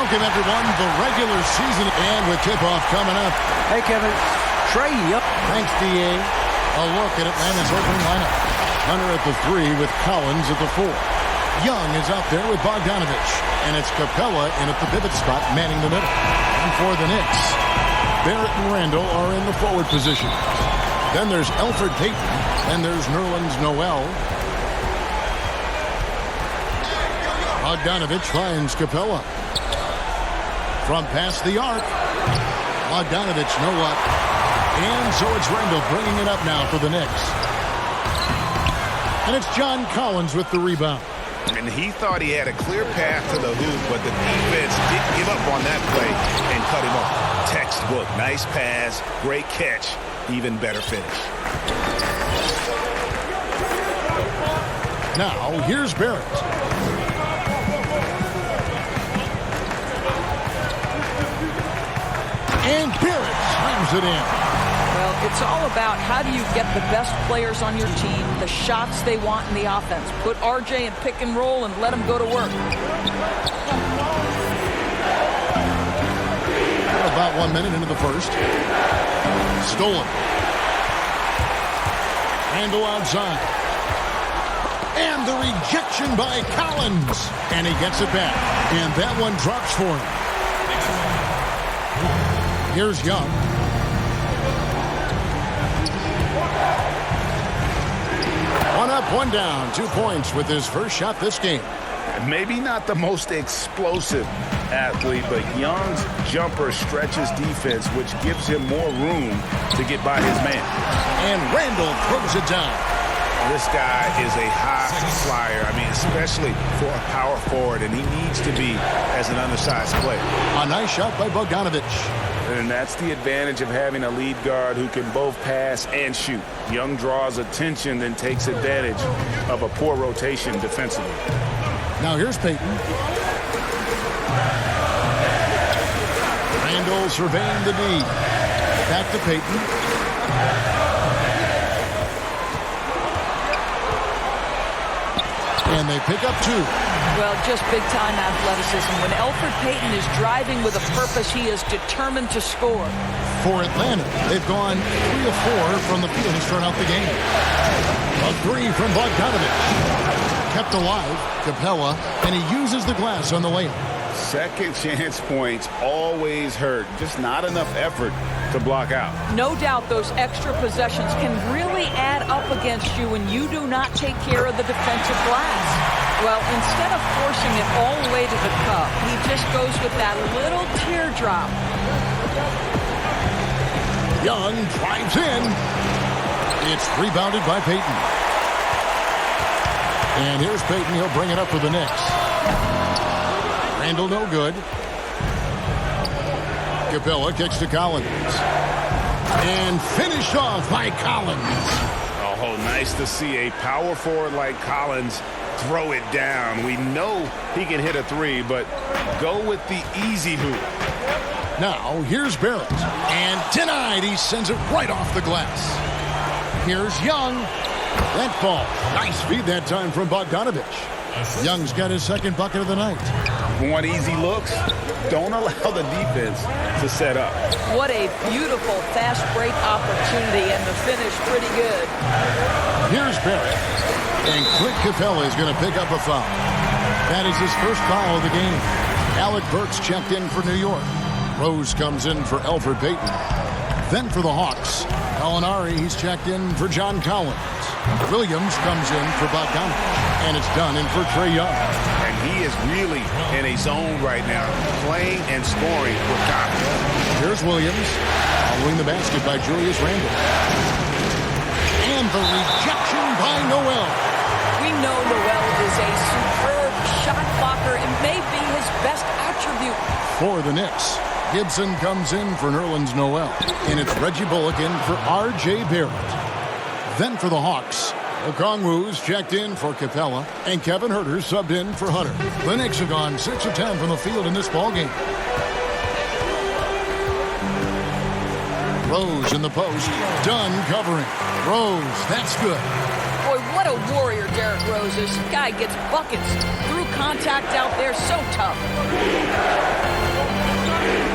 Welcome, everyone, the regular season, and with tip-off coming up. Hey, Kevin. Trey Young. Thanks, D.A. A look at Atlanta's opening lineup. Hunter at the 3 with Collins at the 4. Young is out there with Bogdanovich, and it's Capella in at the pivot spot, manning the middle. And for the Knicks, Barrett and Randall are in the forward position. Then there's Elfrid Payton, and there's Nerlens Noel. Bogdanovich finds Capella. From past the arc, Bogdanovich, no luck. And so it's Randall bringing it up now for the Knicks. And it's John Collins with the rebound. And he thought he had a clear path to the hoop, but the defense didn't give up on that play and cut him off. Textbook, nice pass, great catch, even better finish. Now, here's Barrett. And Barrett slams it in. Well, it's all about how do you get the best players on your team, the shots they want in the offense. Put RJ in pick and roll and let him go to work. About 1 minute into the first. Stolen. Randall outside. And the rejection by Collins. And he gets it back. And that one drops for him. Here's Young. One up, one down. 2 points with his first shot this game. Maybe not the most explosive athlete, but Young's jumper stretches defense, which gives him more room to get by his man. And Randall throws it down. This guy is a high flyer. I mean, especially for a power forward, and he needs to be as an undersized player. A nice shot by Bogdanovich. And that's the advantage of having a lead guard who can both pass and shoot. Young draws attention, then takes advantage of a poor rotation defensively. Now here's Payton. Randall surveying the D. Back to Payton. And they pick up 2. Well, just big-time athleticism. When Elfrid Payton is driving with a purpose, he is determined to score. For Atlanta, they've gone 3 of 4 from the field to start out the game. A 3 from Bogdanovich. Kept alive, Capella, and he uses the glass on the layup. Second chance points always hurt. Just not enough effort to block out. No doubt those extra possessions can really add up against you when you do not take care of the defensive glass. Well, instead of forcing it all the way to the cup, he just goes with that little teardrop. Young drives in. It's rebounded by Payton. And here's Payton. He'll bring it up for the Knicks. Randall no good. Capella kicks to Collins. And finished off by Collins. Oh, nice to see a power forward like Collins throw it down. We know he can hit a 3, but go with the easy hoop. Now, here's Barrett. And denied. He sends it right off the glass. Here's Young. That ball. Nice feed that time from Bogdanovich. Young's got his second bucket of the night. Want easy looks? Don't allow the defense to set up. What a beautiful fast break opportunity, and the finish pretty good. Here's Barrett. And Clint Capella is going to pick up a foul. That is his first foul of the game. Alec Burks checked in for New York. Rose comes in for Elfrid Payton. Then for the Hawks, Gallinari, he's checked in for John Collins. Williams comes in for Bogdanovich. And it's done in for Trae Young. And he is really in a zone right now, playing and scoring with confidence. Here's Williams, following the basket by Julius Randle. And the rejection by Noel. We know Noel is a superb shot blocker. It may be his best attribute. For the Knicks, Gibson comes in for Nerlens Noel. And it's Reggie Bullock in for R.J. Barrett. Then for the Hawks, Okongwu's checked in for Capella, and Kevin Huerter subbed in for Hunter. The Knicks have gone 6 of 10 from the field in this ballgame. Rose in the post, Dunn covering. Rose, that's good. Boy, what What a warrior Derrick Rose is. This guy gets buckets through contact out there. So tough.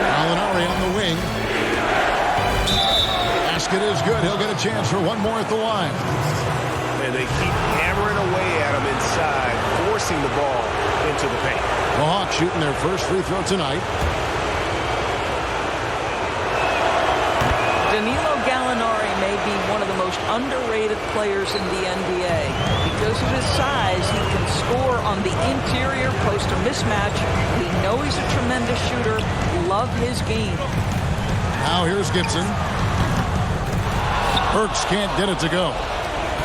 Gallinari on the wing. Basket is good. He'll get a chance for one more at the line. And they keep hammering away at him inside, forcing the ball into the paint. The Hawks shooting their first free throw tonight. Danilo Gallinari may be one of the most underrated players in the NBA. Because of his size, he can score on the interior post a mismatch. We know he's a tremendous shooter. Love his game. Now here's Gibson. Burks can't get it to go.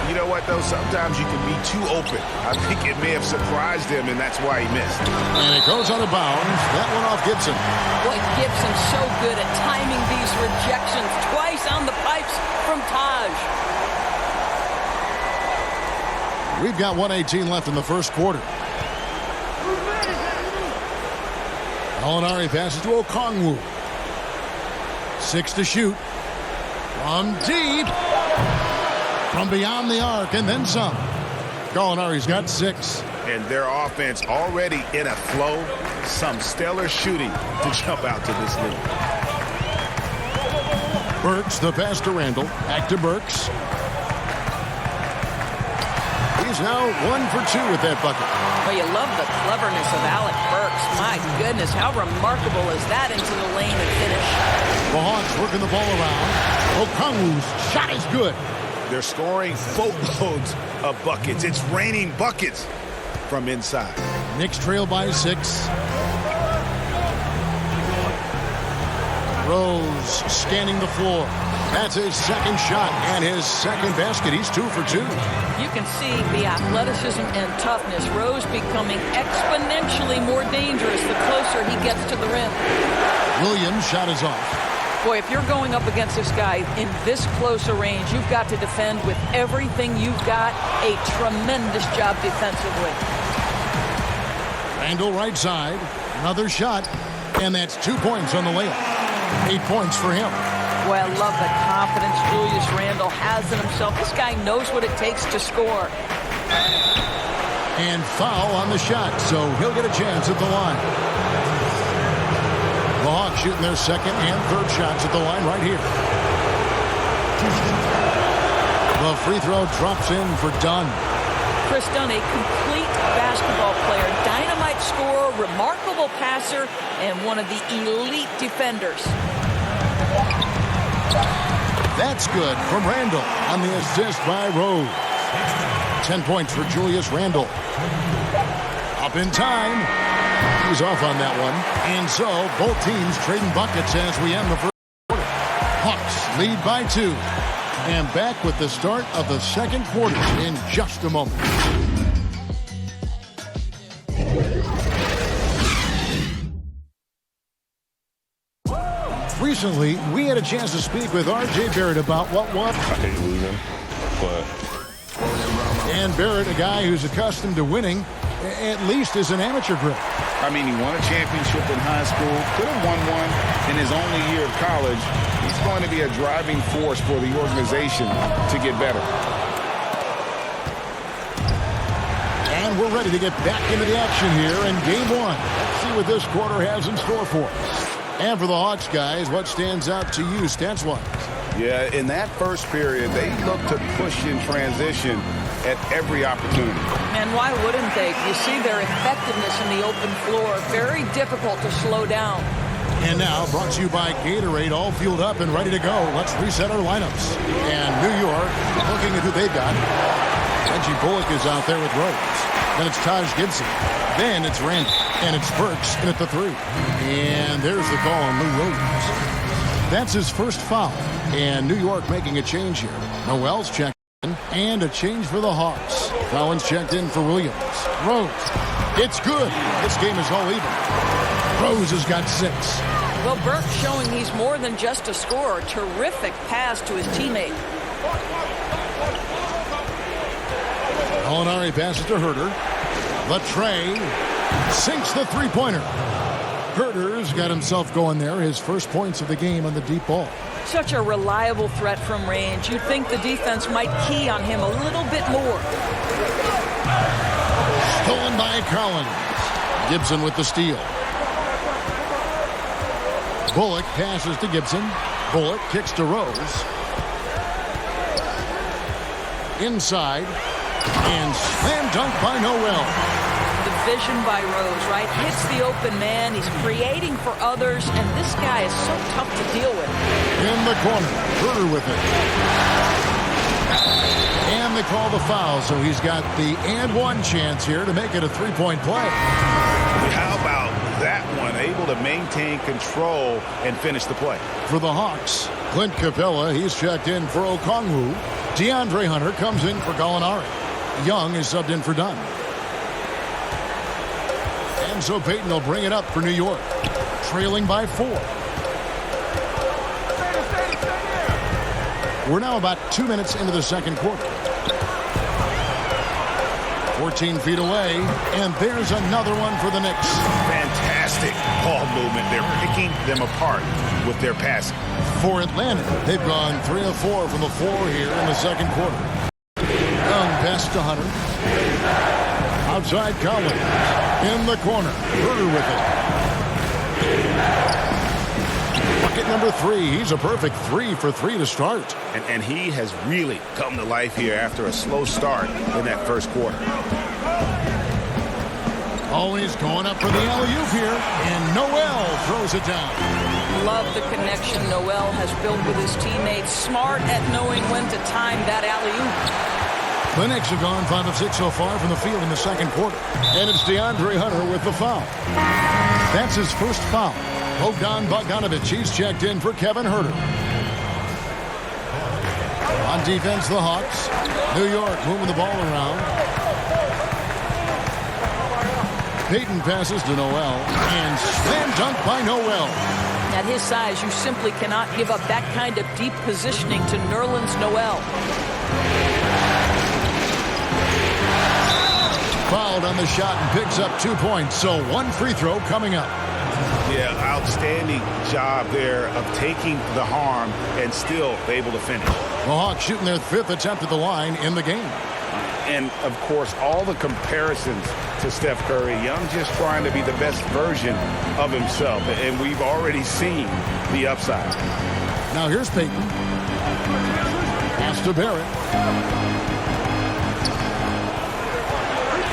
You know what, though? Sometimes you can be too open. I think it may have surprised him, and that's why he missed. And it goes out of bounds. That one off Gibson. Boy, Gibson's so good at timing these rejections. Twice on the pipes from Taj. We've got 1:18 left in the first quarter. Gallinari passes to Okongwu. 6 to shoot. From deep. From beyond the arc, and then some. Gallinari's got 6. And their offense already in a flow. Some stellar shooting to jump out to this lead. Burks, the pass to Randall. Back to Burks. He's now 1 for 2 with that bucket. Well, you love the cleverness of Alec Burks. My goodness, how remarkable is that into the lane and finish? The Hawks working the ball around. Okongwu's shot is good. They're scoring boatloads of buckets. It's raining buckets from inside. Knicks trail by 6. Rose scanning the floor. That's his second shot and his second basket. He's 2 for 2. You can see the athleticism and toughness. Rose becoming exponentially more dangerous the closer he gets to the rim. Williams' shot is off. Boy, if you're going up against this guy in this close a range, you've got to defend with everything you've got. A tremendous job defensively. Randall right side. Another shot. And that's 2 points on the layup. 8 points for him. Boy, I love the confidence Julius Randle has in himself. This guy knows what it takes to score. And foul on the shot, so he'll get a chance at the line. The Hawks shooting their second and third shots at the line right here. The free throw drops in for Dunn. Chris Dunn, a complete basketball player, dynamite scorer, remarkable passer, and one of the elite defenders. That's good from Randall on the assist by Rose. 10 points for Julius Randle. Up in time. He's off on that one. And so both teams trading buckets as we end the first quarter. Hawks lead by 2. And back with the start of the second quarter in just a moment. Recently, we had a chance to speak with R.J. Barrett about what was. I hate losing, but... And Barrett, a guy who's accustomed to winning, at least as an amateur grip. I mean, he won a championship in high school, could have won one in his only year of college. He's going to be a driving force for the organization to get better. And we're ready to get back into the action here in game 1. Let's see what this quarter has in store for us. And for the Hawks, guys, what stands out to you stats-wise? Yeah, in that first period, they looked to push in transition at every opportunity. And why wouldn't they? You see their effectiveness in the open floor. Very difficult to slow down. And now, brought to you by Gatorade, all fueled up and ready to go. Let's reset our lineups. And New York, looking at who they've got. Reggie Bullock is out there with Rose. Then it's Taj Gibson. Then it's Randall. And it's Burks in at the 3. And there's the call on Lou Williams. That's his first foul. And New York making a change here. Noel's checked in. And a change for the Hawks. Collins checked in for Williams. Rose. It's good. This game is all even. Rose has got 6. Well, Burke showing he's more than just a scorer. Terrific pass to his teammate. Gallinari passes to Herter. Latre sinks the three-pointer. Herder's got himself going there. His first points of the game on the deep ball. Such a reliable threat from range. You'd think the defense might key on him a little bit more. Stolen by Collins. Gibson with the steal. Bullock passes to Gibson. Bullock kicks to Rose. Inside. And slam dunk by Noel. The vision by Rose, right? Hits the open man. He's creating for others, and this guy is so tough to deal with. In the corner. Herder with it. And they call the foul, so he's got the and one chance here to make it a three-point play. How about that one? Able to maintain control and finish the play. For the Hawks, Clint Capella, he's checked in for Okongwu. DeAndre Hunter comes in for Gallinari. Young is subbed in for Dunn. And so Payton will bring it up for New York, trailing by 4. We're now about 2 minutes into the second quarter. 14 feet away, and there's another one for the Knicks. Fantastic ball movement. They're picking them apart with their passing. For Atlanta, they've gone 3 of 4 from the floor here in the second quarter. Young pass to Hunter. Outside Collins. In the corner. Herder with it. Bucket number 3. He's a perfect 3 for 3 to start. And he has really come to life here after a slow start in that first quarter. Always going up for the alley-oop here. And Noel throws it down. Love the connection Noel has built with his teammates. Smart at knowing when to time that alley-oop. The Knicks have gone 5 of 6 so far from the field in the second quarter. And it's DeAndre Hunter with the foul. That's his first foul. Bogdan Bogdanović, he's checked in for Kevin Herder. On defense, the Hawks. New York moving the ball around. Payton passes to Noel. And slam dunk by Noel. At his size, you simply cannot give up that kind of deep positioning to Nerlens Noel. Fouled on the shot and picks up 2 points. So 1 free throw coming up. Yeah, outstanding job there of taking the harm and still able to finish. The Hawks shooting their 5th attempt at the line in the game. And, of course, all the comparisons to Steph Curry. Young just trying to be the best version of himself. And we've already seen the upside. Now here's Payton. Pass to Barrett.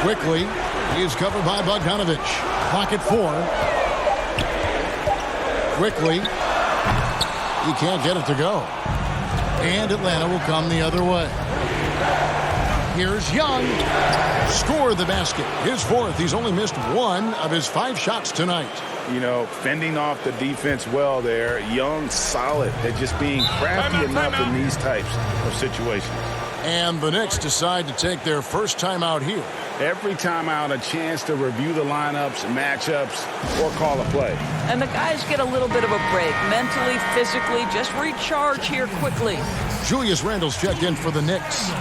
Quickly, he's covered by Bogdanović. Pocket 4. Quickly, he can't get it to go. And Atlanta will come the other way. Here's Young. Score the basket. His 4th. He's only missed 1 of his 5 shots tonight. You know, fending off the defense well there. Young solid at just being crafty enough in these types of situations. And the Knicks decide to take their first time out here. Every time out, a chance to review the lineups, matchups, or call a play. And the guys get a little bit of a break. Mentally, physically, just recharge here quickly. Julius Randle's checked in for the Knicks.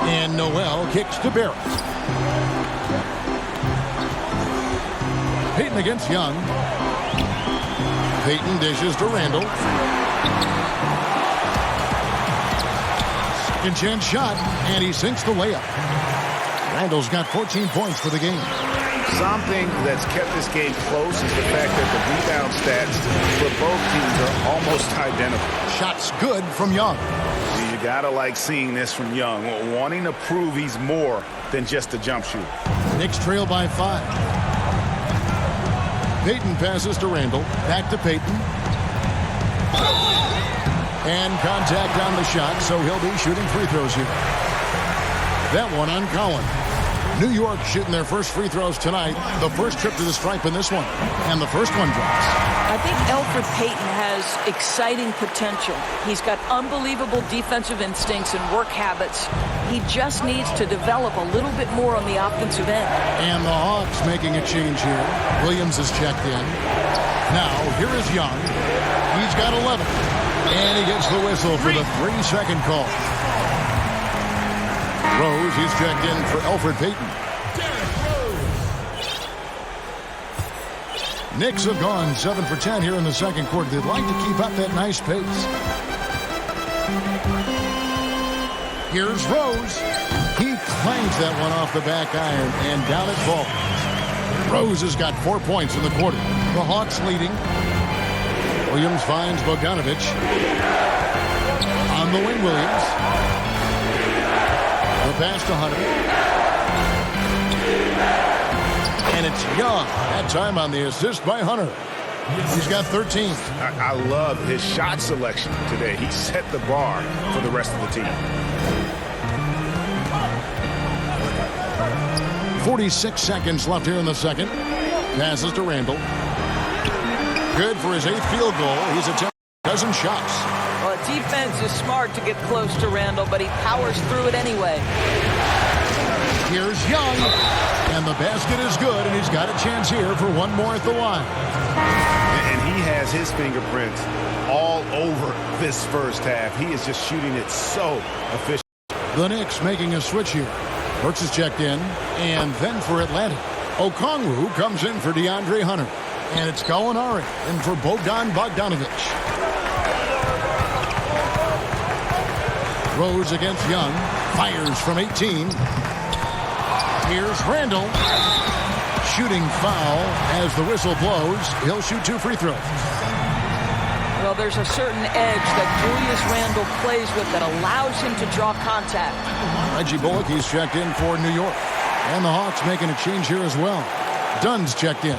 And Noel kicks to Barrett. Payton against Young. Payton dishes to Randle. Second chance shot, and he sinks the layup. Randle's got 14 points for the game. Something that's kept this game close is the fact that the rebound stats for both teams are almost identical. Shots good from Young. You gotta like seeing this from Young, wanting to prove he's more than just a jump shooter. Knicks trail by 5. Payton passes to Randle. Back to Payton. And contact on the shot, so he'll be shooting free throws here. That one on Collins. New York shooting their first free throws tonight. The first trip to the stripe in this one. And the first one drops. I think Elfrid Payton has exciting potential. He's got unbelievable defensive instincts and work habits. He just needs to develop a little bit more on the offensive end. And the Hawks making a change here. Williams is checked in. Now, here is Young. He's got 11. And he gets the whistle for the 3-second call. Rose, he's checked in for Elfrid Payton. Knicks have gone 7 for 10 here in the second quarter. They'd like to keep up that nice pace. Here's Rose. He clangs that one off the back iron and down it falls. Rose has got 4 points in the quarter. The Hawks leading. Williams finds Bogdanovich. On the wing, Williams. The pass to Hunter. And it's Young. That time on the assist by Hunter. He's got 13. I love his shot selection today. He set the bar for the rest of the team. 46 seconds left here in the second. Passes to Randall. Good for his 8th field goal. He's attempted a dozen shots. Well, defense is smart to get close to Randall, but he powers through it anyway. Here's Young. And the basket is good, and he's got a chance here for one more at the line. And he has his fingerprints all over this first half. He is just shooting it so efficient. The Knicks making a switch here. Burks is checked in, and then for Atlanta, Okongwu comes in for DeAndre Hunter. And it's Gallinari in for Bogdanovich. Rose against Young. Fires from 18. Here's Randall. Shooting foul as the whistle blows. He'll shoot 2 free throws. Well, there's a certain edge that Julius Randle plays with that allows him to draw contact. Reggie Bullock, he's checked in for New York. And the Hawks making a change here as well. Dunn's checked in.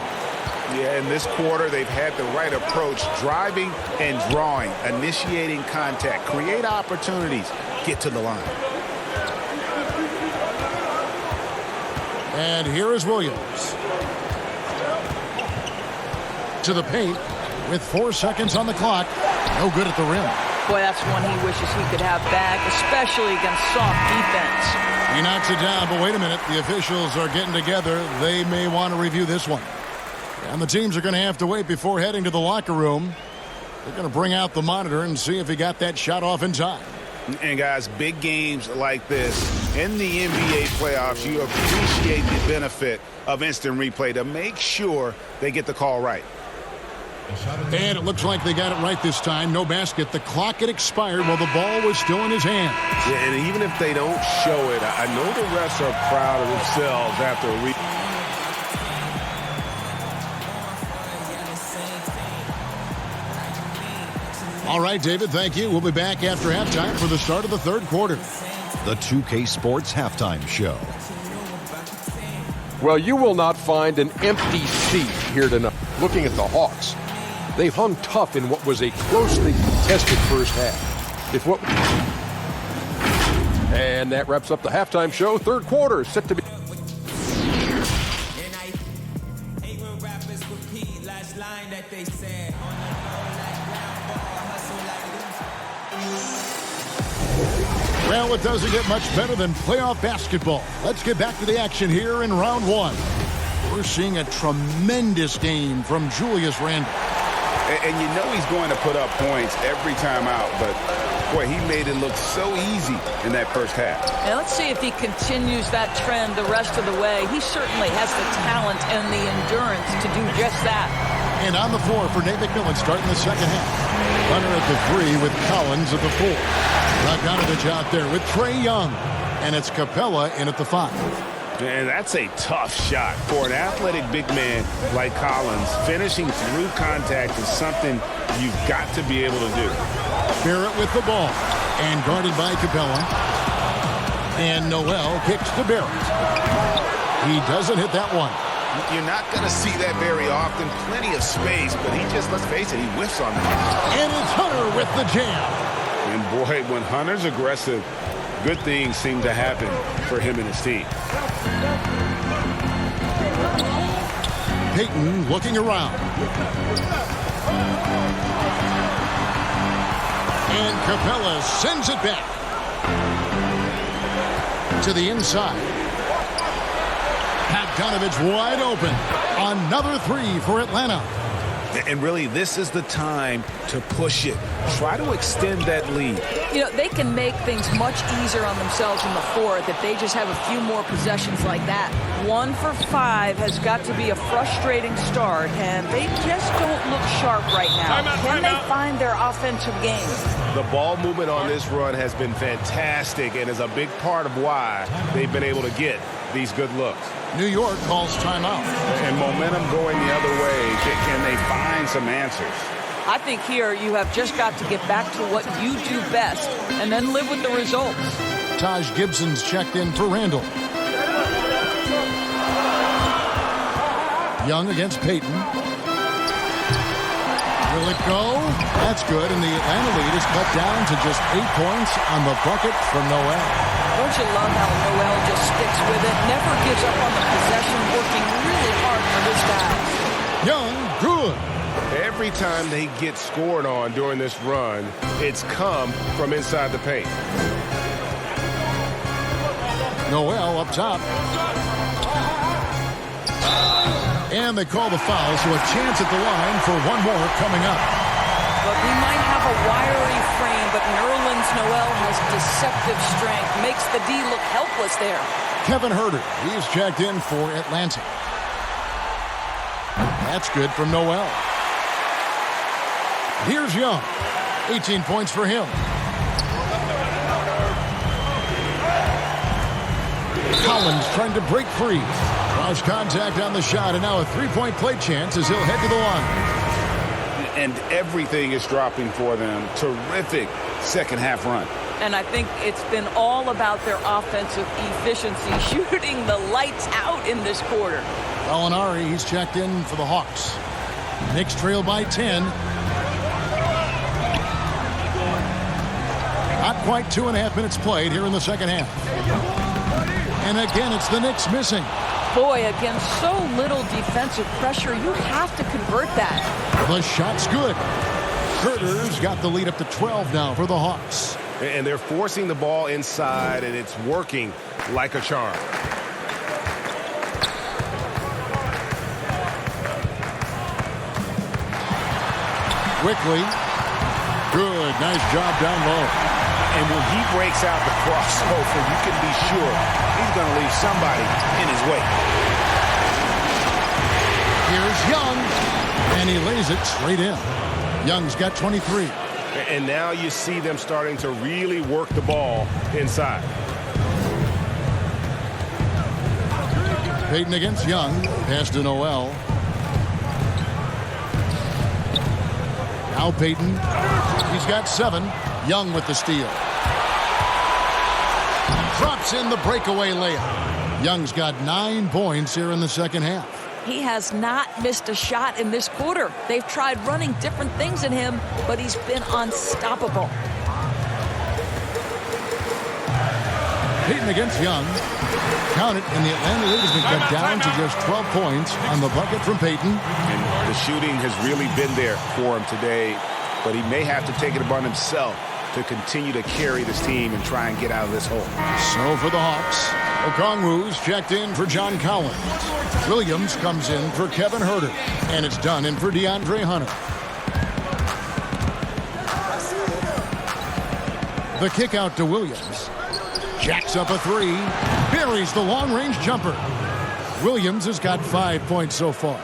Yeah, in this quarter, they've had the right approach. Driving and drawing. Initiating contact. Create opportunities. Get to the line. And here is Williams. To the paint with 4 seconds on the clock. No good at the rim. Boy, that's one he wishes he could have back, especially against soft defense. He knocks it down, but wait a minute. The officials are getting together. They may want to review this one. And the teams are going to have to wait before heading to the locker room. They're going to bring out the monitor and see if he got that shot off in time. And guys, big games like this in the NBA playoffs, you appreciate the benefit of instant replay to make sure they get the call right. And it looks like they got it right this time. No basket. The clock had expired while the ball was still in his hand. Yeah, and even if they don't show it, I know the refs are proud of themselves after a replay. All right, David, thank you. We'll be back after halftime for the start of the third quarter. The 2K Sports Halftime Show. Well, you will not find an empty seat here tonight. Looking at the Hawks, they've hung tough in what was a closely contested first half. And that wraps up the halftime show. Third quarter set to be. Well, it doesn't get much better than playoff basketball. Let's get back to the action here in round one. We're seeing a tremendous game from Julius Randle. And you know he's going to put up points every time out, but boy, he made it look so easy in that first half. Now let's see if he continues that trend the rest of the way. He certainly has the talent and the endurance to do just that. And on the floor for Nate McMillan starting the second half. Hunter at the 3 with Collins at the 4. Bogdanovich out there with Trae Young. And it's Capella in at the 5. And that's a tough shot for an athletic big man like Collins. Finishing through contact is something you've got to be able to do. Barrett with the ball. And guarded by Capella. And Noel kicks to Barrett. He doesn't hit that one. You're not going to see that very often. Plenty of space, but he just, let's face it, he whiffs on that. And it's Hunter with the jam. And boy, when Hunter's aggressive, good things seem to happen for him and his team. Payton looking around. And Capella sends it back to the inside. Bogdanovich wide open. Another 3 for Atlanta. And really, this is the time to push it. Try to extend that lead. You know, they can make things much easier on themselves in the fourth if they just have a few more possessions like that. 1 for 5 has got to be a frustrating start, and they just don't look sharp right now. Can they find their offensive game? The ball movement on this run has been fantastic and is a big part of why they've been able to get these good looks. New York calls timeout. And momentum going the other way. Can they find some answers? I think here you have just got to get back to what you do best and then live with the results. Taj Gibson's checked in for Randall. Young against Payton. Will it go? That's good, and the Atlanta lead is cut down to just 8 points on the bucket from Noel. Don't you love how Noel just sticks with it, never gives up on the possession, working really hard for his guys. Young, good. Every time they get scored on during this run, it's come from inside the paint. Noel up top. And they call the foul, so a chance at the line for one more coming up. But we might have a wiry frame, but Nerlens Noel has deceptive strength, makes the D look helpless there. Kevin Huerter, he's checked in for Atlanta. That's good from Noel. Here's Young. 18 points for him. Collins trying to break free. Cross contact on the shot, and now a three-point play chance as he'll head to the line. And everything is dropping for them. Terrific second half run. And I think it's been all about their offensive efficiency, shooting the lights out in this quarter. Gallinari, he's checked in for the Hawks. Knicks trail by 10. Not quite 2.5 minutes played here in the second half. And again, it's the Knicks missing. Boy, against so little defensive pressure, you have to convert that. The shot's good. Huerter's got the lead up to 12 now for the Hawks. And they're forcing the ball inside, and it's working like a charm. Quickly. Good. Nice job down low. And when he breaks out the crossover, you can be sure he's going to leave somebody in his way. Here's Young. And he lays it straight in. Young's got 23. And now you see them starting to really work the ball inside. Payton against Young. Pass to Noel. Now Payton. He's got 7. Young with the steal. Drops in the breakaway layup. Young's got 9 points here in the second half. He has not missed a shot in this quarter. They've tried running different things at him, but he's been unstoppable. Payton against Young. Count it, and the Atlanta lead has been cut down to just 12 points on the bucket from Payton. And the shooting has really been there for him today, but he may have to take it upon himself to continue to carry this team and try and get out of this hole. So for the Hawks, Okongwu's checked in for John Collins. Williams comes in for Kevin Huerter, and it's done in for DeAndre Hunter. The kick out to Williams. Jacks up a 3, buries the long-range jumper. Williams has got 5 points so far.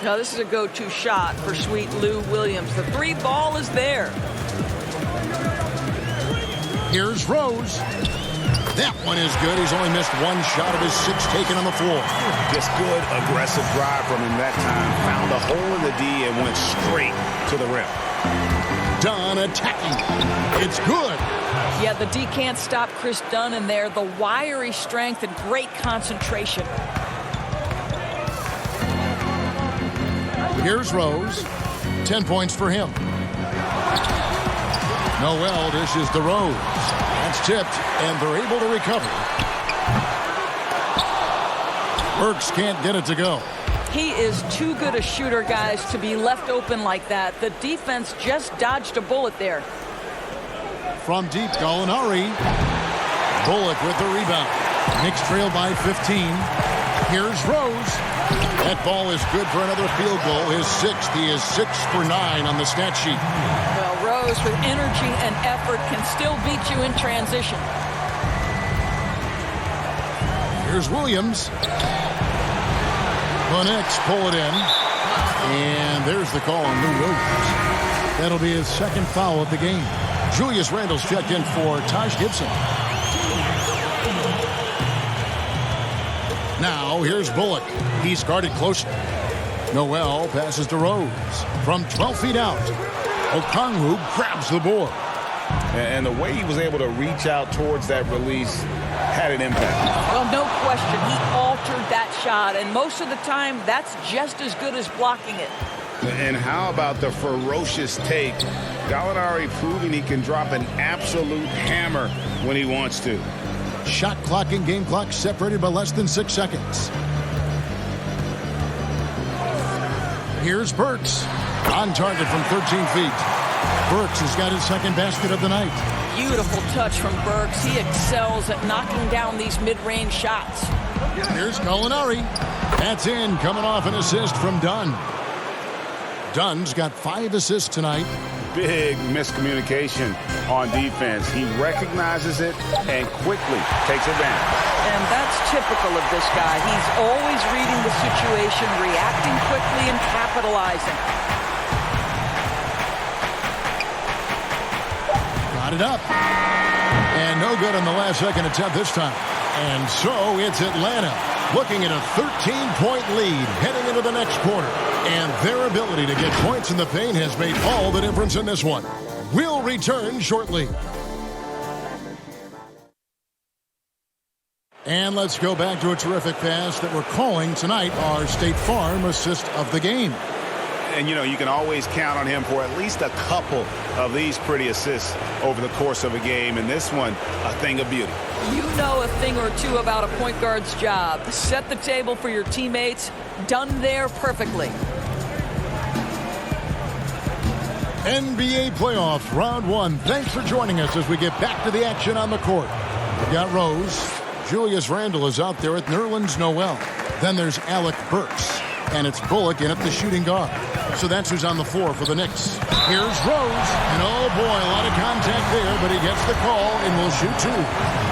Now this is a go-to shot for sweet Lou Williams. The 3 ball is there. Here's Rose. That one is good. He's only missed 1 shot of his 6 taken on the floor. Just good, aggressive drive from him that time. Found a hole in the D and went straight to the rim. Dunn attacking. It's good. Yeah, the D can't stop Chris Dunn in there. The wiry strength and great concentration. Here's Rose. 10 points for him. Noel dishes to Rose. That's tipped, and they're able to recover. Burks can't get it to go. He is too good a shooter, guys, to be left open like that. The defense just dodged a bullet there. From deep, Gallinari. Bullock with the rebound. Knicks trail by 15. Here's Rose. That ball is good for another field goal. His sixth. He is 6 for 9 on the stat sheet. Well, Rose with energy and effort can still beat you in transition. Here's Williams. The Knicks pull it in. And there's the call on Lou Williams. That'll be his second foul of the game. Julius Randle's checked in for Taj Gibson. Now here's Bullock. He's guarded closely. Noel passes to Rose. From 12 feet out, Okongwu grabs the board. And the way he was able to reach out towards that release had an impact. Well, no question. He altered that shot, and most of the time, that's just as good as blocking it. And how about the ferocious take? Gallinari proving he can drop an absolute hammer when he wants to. Shot clock and game clock separated by less than 6 seconds. Here's Burks. On target from 13 feet. Burks has got his second basket of the night. Beautiful touch from Burks. He excels at knocking down these mid-range shots. Here's Gallinari. That's in, coming off an assist from Dunn. Dunn's got 5 assists tonight. Big miscommunication on defense. He recognizes it and quickly takes advantage. And that's typical of this guy. He's always reading the situation, reacting quickly, and capitalizing. Got it up. And no good on the last second attempt this time. And so it's Atlanta looking at a 13-point lead heading into the next quarter. And their ability to get points in the paint has made all the difference in this one. We'll return shortly. And let's go back to a terrific pass that we're calling tonight our State Farm assist of the game. And, you know, you can always count on him for at least a couple of these pretty assists over the course of a game. And this one, a thing of beauty. You know a thing or two about a point guard's job. Set the table for your teammates. Done there perfectly. NBA playoffs, round 1. Thanks for joining us as we get back to the action on the court. We've got Rose. Julius Randle is out there at Nerlens Noel. Then there's Alec Burks. And it's Bullock in at the shooting guard. So that's who's on the floor for the Knicks. Here's Rose. And oh boy, a lot of contact there, but he gets the call and will shoot 2.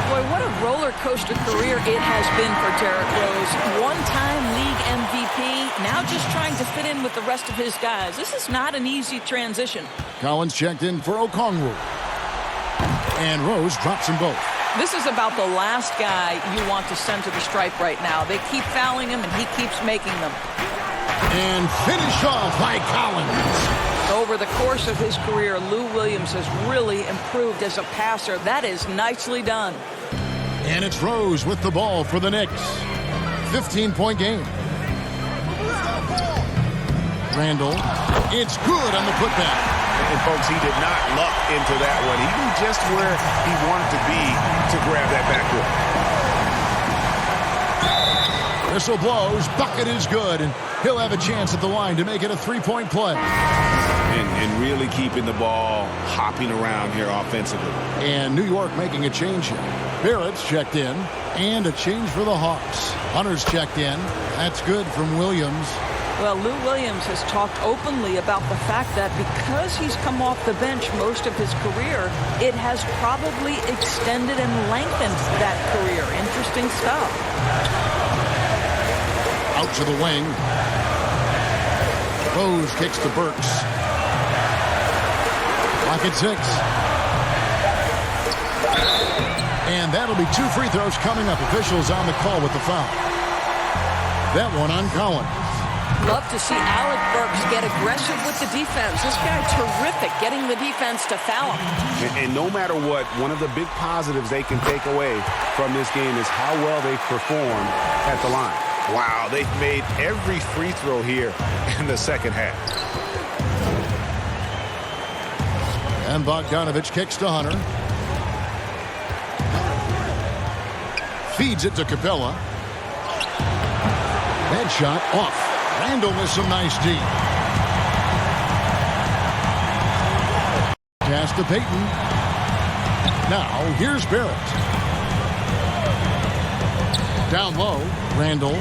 Boy, what a roller coaster career it has been for Derrick Rose. One-time league MVP, now just trying to fit in with the rest of his guys. This is not an easy transition. Collins checked in for Okongwu. And Rose drops them both. This is about the last guy you want to send to the stripe right now. They keep fouling him, and he keeps making them. And finish off by Collins. Over the course of his career, Lou Williams has really improved as a passer. That is nicely done. And it's Rose with the ball for the Knicks. 15-point game. Randle. It's good on the putback. And, folks, he did not luck into that one. He knew just where he wanted to be to grab that backboard. Whistle blows. Bucket is good. And he'll have a chance at the line to make it a 3-point play. And really keeping the ball hopping around here offensively. And New York making a change here. Barrett's checked in. And a change for the Hawks. Hunter's checked in. That's good from Williams. Well, Lou Williams has talked openly about the fact that because he's come off the bench most of his career, it has probably extended and lengthened that career. Interesting stuff. Out to the wing. Rose kicks to Burks. Clock at 6. And that'll be 2 free throws coming up. Officials on the call with the foul. That one on Collins. Love to see Alec Burks get aggressive with the defense. This guy terrific getting the defense to foul him. And no matter what, one of the big positives they can take away from this game is how well they perform at the line. Wow, they've made every free throw here in the second half. And Bogdanovich kicks to Hunter. Feeds it to Capella. That shot off. Randle with some nice D. Pass to Payton. Now, here's Barrett. Down low, Randle.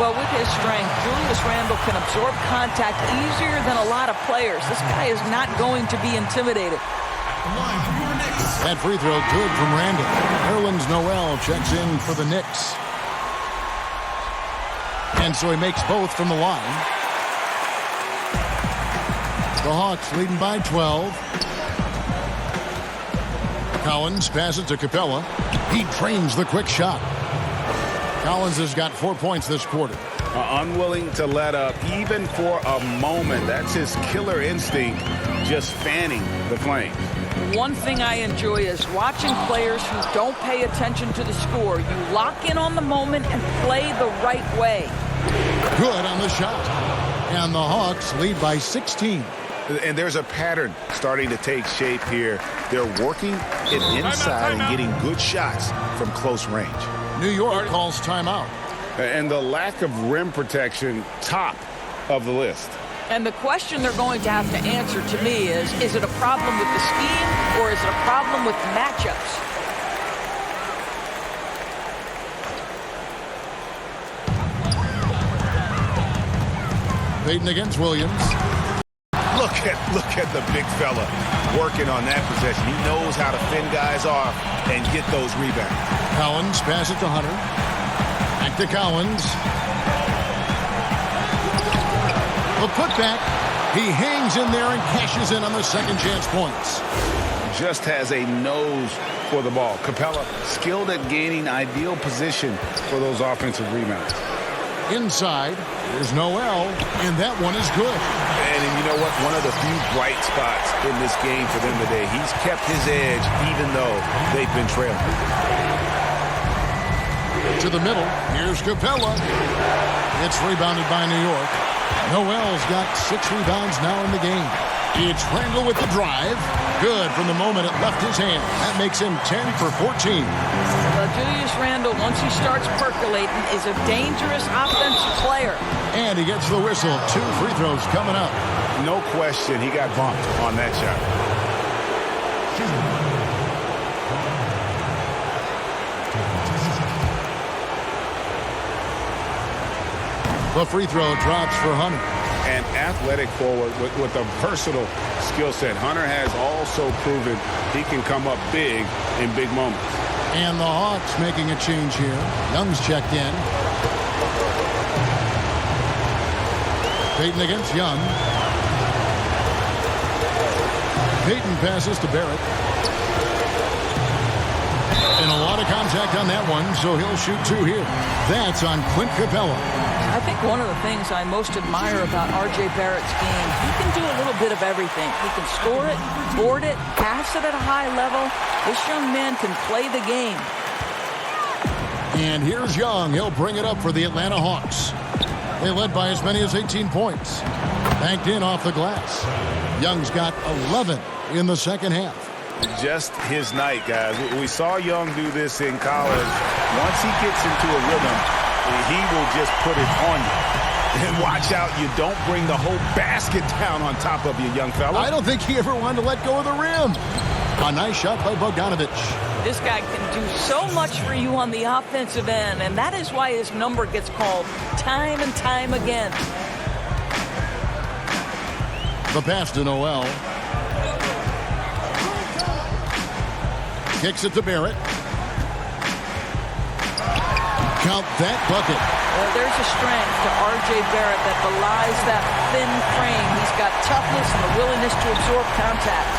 Well, with his strength, Julius Randle can absorb contact easier than a lot of players. This guy is not going to be intimidated. That free throw good from Randle. Nerlens Noel checks in for the Knicks. And so he makes both from the line. The Hawks leading by 12. Collins passes to Capella. He trains the quick shot. Collins has got 4 points this quarter. Unwilling to let up even for a moment. That's his killer instinct, just fanning the flames. One thing I enjoy is watching players who don't pay attention to the score. You lock in on the moment and play the right way. Good on the shot. And the Hawks lead by 16. And there's a pattern starting to take shape here. They're working it inside and getting good shots from close range. New York calls timeout. And the lack of rim protection, top of the list. And the question they're going to have to answer to me is it a problem with the scheme or is it a problem with matchups? Payton against Williams. Look at the big fella working on that possession. He knows how to fend guys off and get those rebounds. Collins pass it to Hunter. Back to Collins. The putback. He hangs in there and cashes in on the second chance points. Just has a nose for the ball. Capella skilled at gaining ideal position for those offensive rebounds. Inside, there's Noel, and that one is good. And you know what? One of the few bright spots in this game for them today. He's kept his edge even though they've been trailing. To the middle, here's Capella. It's rebounded by New York. Noel's got 6 rebounds now in the game. It's Randle with the drive. Good from the moment it left his hand. That makes him 10 for 14. Julius Randle, once he starts percolating, is a dangerous offensive player. And he gets the whistle. 2 free throws coming up. No question he got bumped on that shot. The free throw drops for Hunter. An athletic forward with a versatile skill set. Hunter has also proven he can come up big in big moments. And the Hawks making a change here. Young's checked in. Payton against Young. Payton passes to Barrett. And a lot of contact on that one, so he'll shoot 2 here. That's on Clint Capella. I think one of the things I most admire about R.J. Barrett's game, he can do a little bit of everything. He can score it, board it, pass it at a high level. This young man can play the game. And here's Young. He'll bring it up for the Atlanta Hawks. They led by as many as 18 points. Banked in off the glass. Young's got 11 in the second half. Just his night, guys. We saw Young do this in college. Once he gets into a rhythm, he will just put it on you. And watch out, you don't bring the whole basket down on top of you, young fella. I don't think he ever wanted to let go of the rim. A nice shot by Bogdanovich. This guy can do so much for you on the offensive end, and that is why his number gets called time and time again. The pass to Noel. Kicks it to Barrett. Count that bucket. There's a strength to R.J. Barrett that belies that thin frame. He's got toughness and the willingness to absorb contact.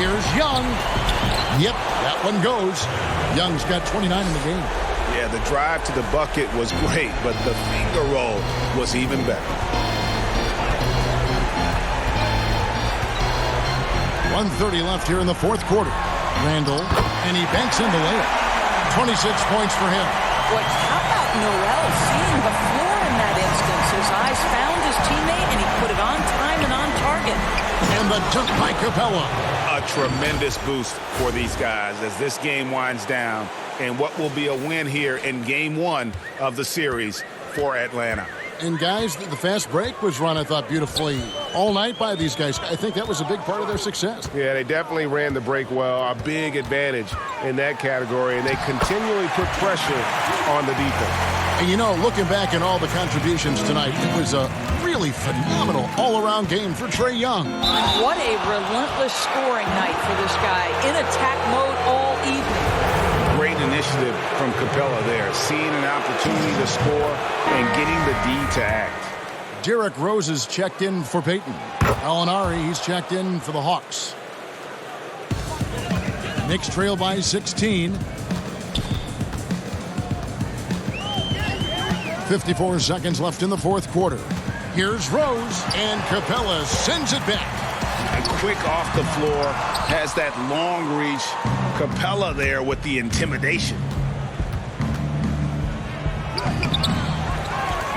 Here's Young. Yep, that one goes. Young's got 29 in the game. Yeah, the drive to the bucket was great, but the finger roll was even better. 1:30 left here in the fourth quarter. Randle, and he banks in the layup. 26 points for him. Boy, how about Noel seeing the floor in that instance? His eyes found his teammate, and he put it on time and on target. And the dunk by Capella. A tremendous boost for these guys as this game winds down. And what will be a win here in game 1 of the series for Atlanta. And guys, the fast break was run, I thought, beautifully all night by these guys. I think that was a big part of their success. Yeah, they definitely ran the break well. A big advantage in that category, and they continually put pressure on the defense. And, you know, looking back at all the contributions tonight, it was a really phenomenal all-around game for Trae Young. What a relentless scoring night for this guy. In attack mode all evening. Great initiative from Capella there, seeing an opportunity to score and getting the D to act. Derrick Rose is checked in for Peyton. Alinari, he's checked in for the Hawks. Knicks trail by 16. 54 seconds left in the fourth quarter. Here's Rose, and Capella sends it back. And quick off the floor, has that long reach. Capella there with the intimidation.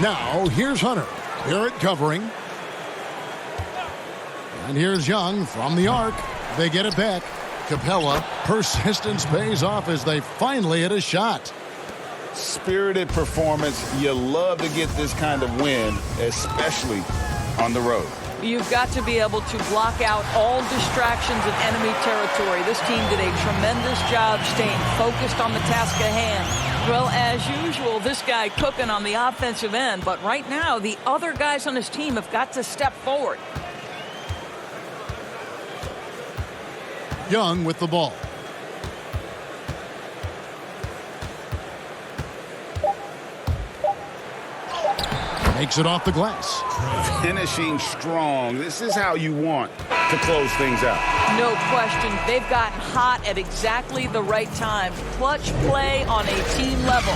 Now, here's Hunter. Barrett covering. And here's Young from the arc. They get it back. Capella, persistence pays off as they finally hit a shot. Spirited performance. You love to get this kind of win, especially on the road. You've got to be able to block out all distractions in enemy territory. This team did a tremendous job staying focused on the task at hand. Well, as usual, this guy cooking on the offensive end, but right now the other guys on his team have got to step forward. Young with the ball. Makes it off the glass. Finishing strong. This is how you want to close things out. No question. They've gotten hot at exactly the right time. Clutch play on a team level.